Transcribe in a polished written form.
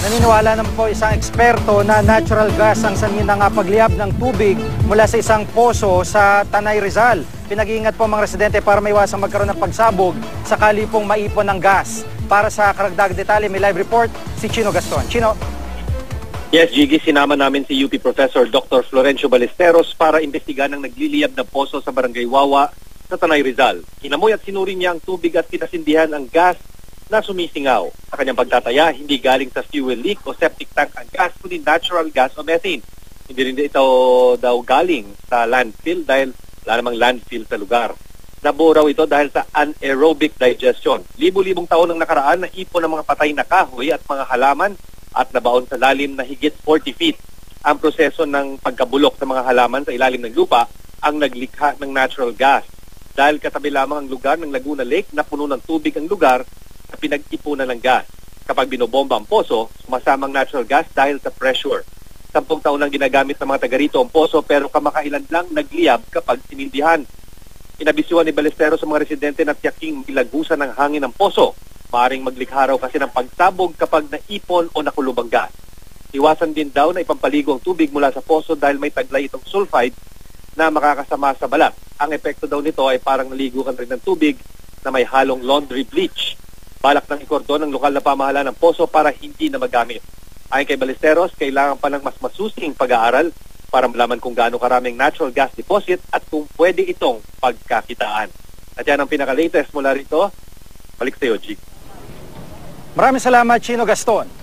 Naniniwala naman po isang eksperto na natural gas ang sanhi ng pagliyab ng tubig mula sa isang poso sa Tanay Rizal. Pinag-iingat po mga residente para maiwasang magkaroon ng pagsabog sakali pong maipon ng gas. Para sa karagdagang detalye, may live report si Chino Gaston. Chino. Yes, Jiggy, sinama namin si UP Professor Dr. Florencio Ballesteros para imbestigahan ang nagliliyab na poso sa Barangay Wawa sa Tanay Rizal. Kinamoy at sinuri niya ang tubig at kinasindihan ang gas na sumisingaw. Sa kanyang pagtataya, hindi galing sa fuel leak o septic tank ang gas, kundi natural gas o methane. Hindi rin ito daw galing sa landfill dahil wala namang landfill sa lugar. Nabuo raw ito dahil sa anaerobic digestion. Libo-libong taon ang nakaraan na ipon ng mga patay na kahoy at mga halaman at nabaon sa lalim na higit 40 feet. Ang proseso ng pagkabulok ng mga halaman sa ilalim ng lupa ang naglikha ng natural gas. Dahil katabi lamang ang lugar ng Laguna Lake na puno ng tubig ang lugar na pinag-ipunan ng gas. Kapag binobomba ang poso, sumasama ang natural gas dahil sa pressure. 10 taon lang ginagamit ng mga taga rito ang poso pero kamakailan lang nagliyab kapag sinindihan. Inabisyuhan ni Ballesteros sa mga residente na tiyaking ilaghusan ng hangin ng poso. Maaring maglikha raw kasi ng pagsabog kapag naipon o nakulubang gas. Iwasan din daw na ipampaligo ang tubig mula sa poso dahil may taglay itong sulfide na makakasama sa balat. Ang epekto daw nito ay parang naligo ka rin ng tubig na may halong laundry bleach. Balak ng ikordon ng lokal na pamahalaan ng poso para hindi na magamit. Ayon kay Ballesteros, kailangan pa ng mas masusing pag-aaral para malaman kung gaano karaming natural gas deposit at kung pwede itong pagkakitaan. At yan ang pinaka-latest mula rito. Balik sa iyo, G. Maraming salamat, Chino Gaston.